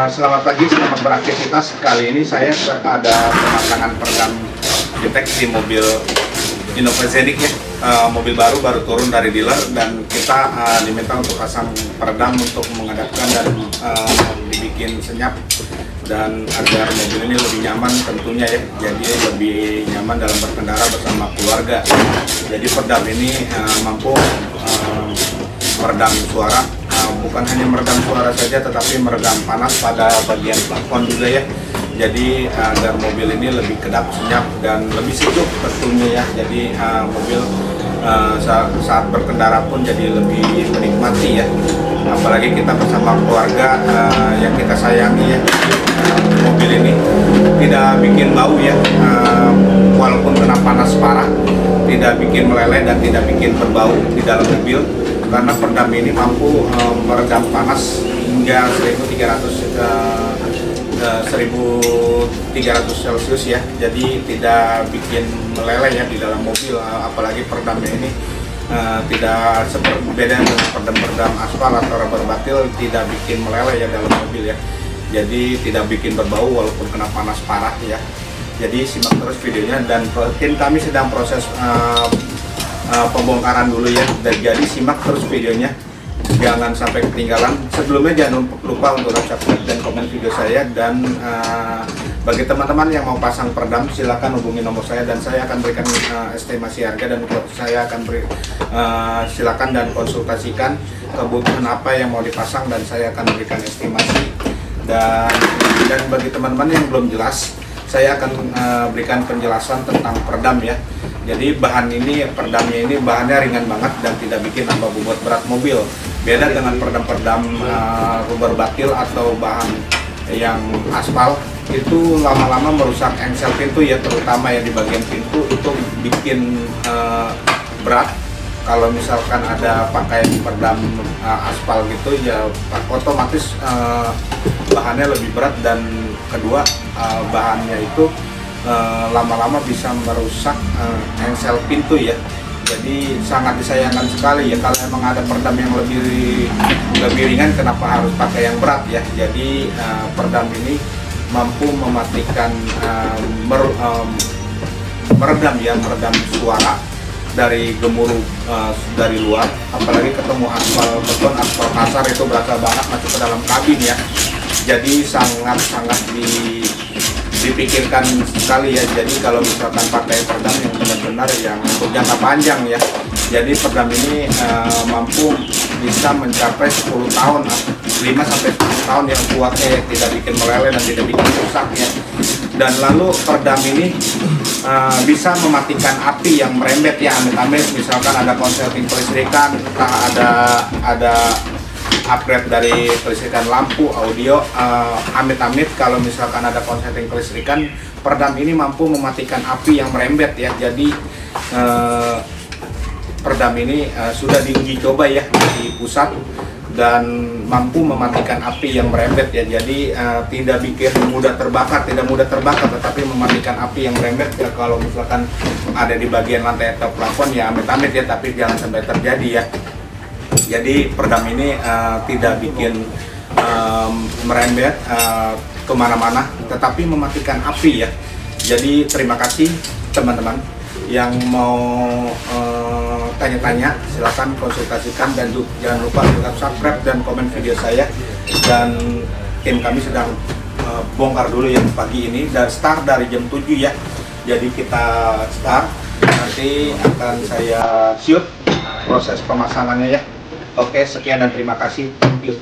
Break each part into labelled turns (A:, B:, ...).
A: Selamat pagi, selamat beraktivitas. Kali ini saya ada pemasangan peredam deteksi mobil Innova Zenic ya. Mobil baru turun dari dealer dan kita diminta untuk pasang peredam untuk mengadapkan dan dibikin senyap dan agar mobil ini lebih nyaman tentunya ya. Jadi lebih nyaman dalam berkendara bersama keluarga. Jadi peredam ini mampu meredam suara. Bukan hanya meredam suara saja, tetapi meredam panas pada bagian plafon juga ya. Jadi agar mobil ini lebih kedap, senyap, dan lebih sejuk tentunya ya. Jadi mobil saat berkendara pun jadi lebih menikmati ya. Apalagi kita bersama keluarga yang kita sayangi ya. Mobil ini tidak bikin bau ya, walaupun kena panas parah, tidak bikin meleleh dan tidak bikin berbau di dalam mobil. Karena peredam ini mampu meredam panas hingga 1300 Celcius ya. Jadi tidak bikin meleleh ya di dalam mobil. Apalagi peredamnya ini tidak seperti beda dengan peredam aspal atau rubber batil, tidak bikin meleleh ya dalam mobil ya. Jadi tidak bikin berbau walaupun kena panas parah ya. Jadi simak terus videonya, dan tim kami sedang proses pembongkaran dulu ya. Dan jadi simak terus videonya, jangan sampai ketinggalan. Sebelumnya jangan lupa untuk subscribe dan komen video saya. Dan bagi teman-teman yang mau pasang peredam, silakan hubungi nomor saya dan saya akan berikan estimasi harga, dan saya akan silakan dan konsultasikan kebutuhan apa yang mau dipasang dan saya akan berikan estimasi. Dan bagi teman-teman yang belum jelas, saya akan berikan penjelasan tentang peredam ya. Jadi peredamnya ini bahannya ringan banget dan tidak bikin nambah bobot berat mobil. Beda dengan peredam-peredam rubber batil atau bahan yang aspal, itu lama-lama merusak engsel pintu ya, terutama ya di bagian pintu itu bikin berat. Kalau misalkan ada pakai peredam aspal gitu ya, otomatis bahannya lebih berat, dan kedua bahannya itu lama-lama bisa merusak engsel pintu ya. Jadi sangat disayangkan sekali ya kalau emang ada peredam yang lebih ringan, kenapa harus pakai yang berat ya. Jadi peredam ini mampu mematikan meredam suara dari gemuruh dari luar. Apalagi ketemu aspal beton, aspal kasar, itu berasa banget masuk ke dalam kabin ya. Jadi sangat dipikirkan sekali ya. Jadi kalau misalkan pakai peredam yang benar-benar yang untuk jangka panjang ya. Jadi peredam ini mampu bisa mencapai 10 tahun, 5-10 tahun yang kuatnya, tidak bikin meleleh dan tidak bikin rusak ya. Dan lalu peredam ini bisa mematikan api yang merembet ya, amit-amit misalkan ada konsleting kelistrikan, entah ada upgrade dari kelistrikan lampu, audio, amit-amit kalau misalkan ada konsleting kelistrikan, peredam ini mampu mematikan api yang merembet ya. Jadi peredam ini sudah diuji coba ya di pusat dan mampu mematikan api yang merembet ya. Jadi tidak mudah terbakar, tetapi mematikan api yang merembet ya. Kalau misalkan ada di bagian lantai atau plafon ya amit-amit ya, tapi jangan sampai terjadi ya. Jadi peredam ini tidak bikin merembet kemana-mana, tetapi mematikan api ya. Jadi terima kasih teman-teman yang mau tanya-tanya, silakan konsultasikan, dan jangan lupa untuk subscribe dan komen video saya. Dan tim kami sedang bongkar dulu ya pagi ini, dan start dari jam 7 ya. Jadi kita start, nanti akan saya shoot proses pemasangannya ya. Oke, sekian dan terima kasih. Thank you.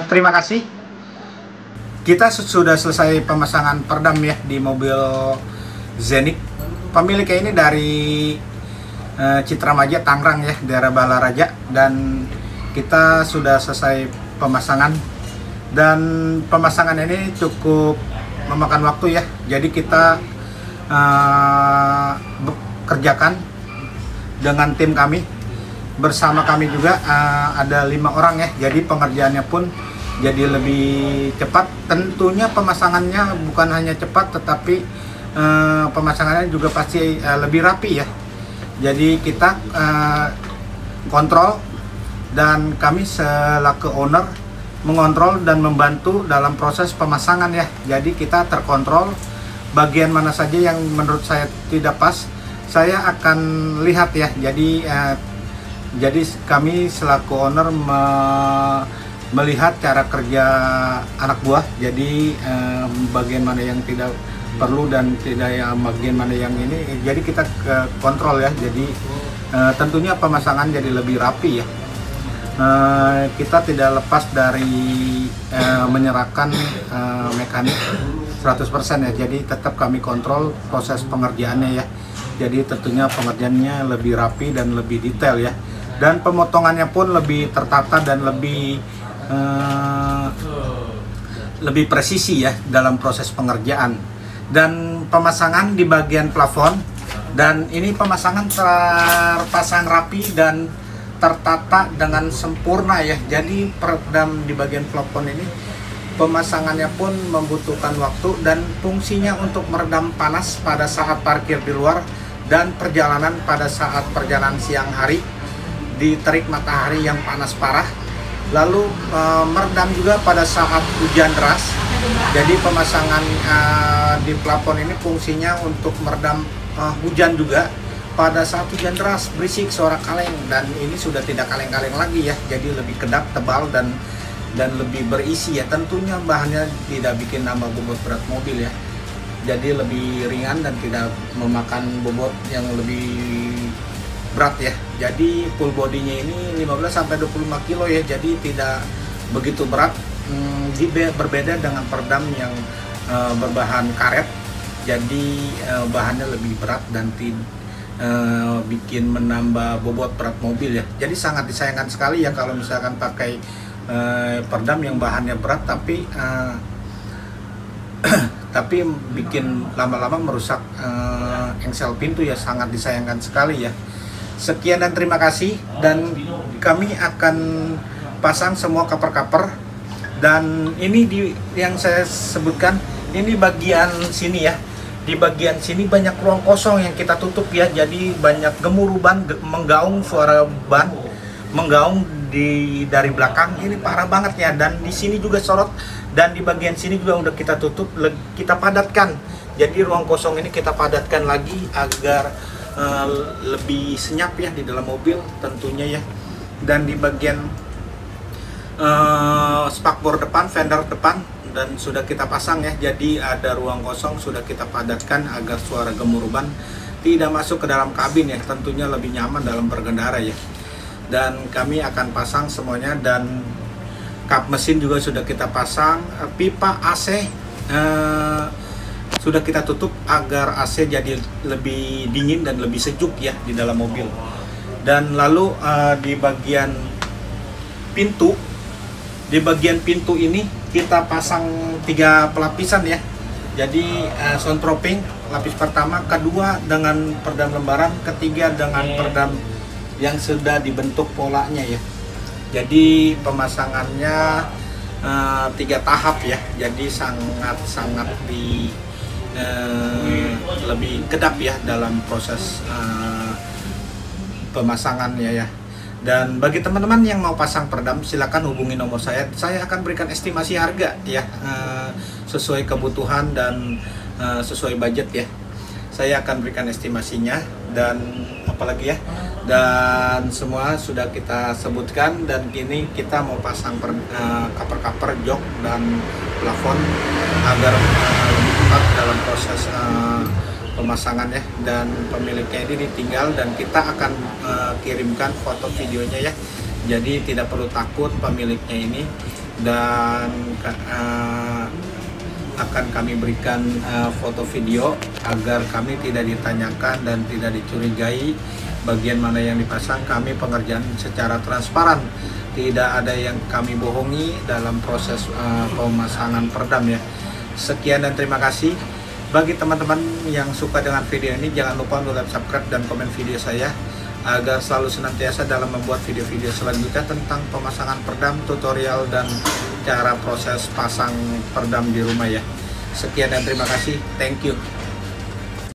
A: Terima kasih. Kita sudah selesai pemasangan peredam ya di mobil Zenik. Pemiliknya ini dari Citramaja, Tangerang ya, daerah Balaraja, dan kita sudah selesai pemasangan. Dan pemasangan ini cukup memakan waktu ya. Jadi kita kerjakan dengan tim kami. Bersama kami juga ada 5 orang ya, jadi pengerjaannya pun jadi lebih cepat. Tentunya pemasangannya bukan hanya cepat, tetapi pemasangannya juga pasti lebih rapi ya. Jadi kita kontrol, dan kami selaku owner mengontrol dan membantu dalam proses pemasangan ya. Jadi kita terkontrol, bagian mana saja yang menurut saya tidak pas, saya akan lihat ya. Jadi kami selaku owner melihat cara kerja anak buah. Jadi bagian mana yang tidak perlu dan tidak, yang bagian mana yang ini. Jadi kita kontrol ya. Jadi tentunya pemasangan jadi lebih rapi ya. Kita tidak lepas dari menyerahkan mekanik 100% ya. Jadi tetap kami kontrol proses pengerjaannya ya. Jadi tentunya pengerjaannya lebih rapi dan lebih detail ya. Dan pemotongannya pun lebih tertata dan lebih presisi ya dalam proses pengerjaan. Dan pemasangan di bagian plafon, dan ini pemasangan terpasang rapi dan tertata dengan sempurna ya. Jadi peredam di bagian plafon ini pemasangannya pun membutuhkan waktu, dan fungsinya untuk meredam panas pada saat parkir di luar dan perjalanan pada saat perjalanan siang hari di terik matahari yang panas parah. Lalu meredam juga pada saat hujan deras. Jadi pemasangan di plafon ini fungsinya untuk meredam hujan juga pada saat hujan deras, berisik suara kaleng, dan ini sudah tidak kaleng-kaleng lagi ya. Jadi lebih kedap, tebal, dan lebih berisi ya. Tentunya bahannya tidak bikin nambah bobot berat mobil ya. Jadi lebih ringan dan tidak memakan bobot yang lebih berat ya. Jadi full bodinya ini 15-25 kilo ya. Jadi tidak begitu berat. Berbeda dengan peredam yang berbahan karet. Jadi bahannya lebih berat dan bikin menambah bobot berat mobil ya. Jadi sangat disayangkan sekali ya kalau misalkan pakai peredam yang bahannya berat, tapi bikin lama-lama merusak engsel pintu ya. Sangat disayangkan sekali ya. Sekian dan terima kasih, dan kami akan pasang semua cover-cover. Dan ini yang saya sebutkan, ini bagian sini ya. Di bagian sini banyak ruang kosong yang kita tutup ya. Jadi banyak gemuruh ban, menggaung suara ban, menggaung dari belakang. Ini parah banget ya. Dan di sini juga sorot, dan di bagian sini juga udah kita tutup, kita padatkan. Jadi ruang kosong ini kita padatkan lagi agar lebih senyap ya di dalam mobil tentunya ya. Dan di bagian spakbor depan, fender depan, dan sudah kita pasang ya. Jadi ada ruang kosong sudah kita padatkan agar suara gemuruh ban tidak masuk ke dalam kabin ya. Tentunya lebih nyaman dalam berkendara ya. Dan kami akan pasang semuanya, dan kap mesin juga sudah kita pasang. Pipa AC sudah kita tutup agar AC jadi lebih dingin dan lebih sejuk ya di dalam mobil. Dan lalu di bagian pintu, ini kita pasang 3 pelapisan ya. Jadi soundproofing lapis pertama, kedua dengan peredam lembaran, ketiga dengan peredam yang sudah dibentuk polanya ya. Jadi pemasangannya 3 tahap ya. Jadi sangat lebih kedap ya dalam proses pemasangannya ya. Dan bagi teman-teman yang mau pasang peredam, silakan hubungi nomor saya. Saya akan berikan estimasi harga ya, sesuai kebutuhan dan sesuai budget ya. Saya akan berikan estimasinya, dan apalagi ya, dan semua sudah kita sebutkan. Dan kini kita mau pasang cover-cover jok dan plafon agar lebih cepat dalam proses pemasangan ya. Dan pemiliknya ini ditinggal, dan kita akan kirimkan foto videonya ya. Jadi tidak perlu takut pemiliknya ini. dan akan kami berikan foto video agar kami tidak ditanyakan dan tidak dicurigai bagian mana yang dipasang. Kami pengerjaan secara transparan, tidak ada yang kami bohongi dalam proses pemasangan peredam ya. Sekian dan terima kasih. Bagi teman-teman yang suka dengan video ini, jangan lupa untuk like, subscribe, dan komen video saya agar selalu senantiasa dalam membuat video-video selanjutnya tentang pemasangan peredam, tutorial, dan cara proses pasang peredam di rumah ya. Sekian dan terima kasih. Thank you.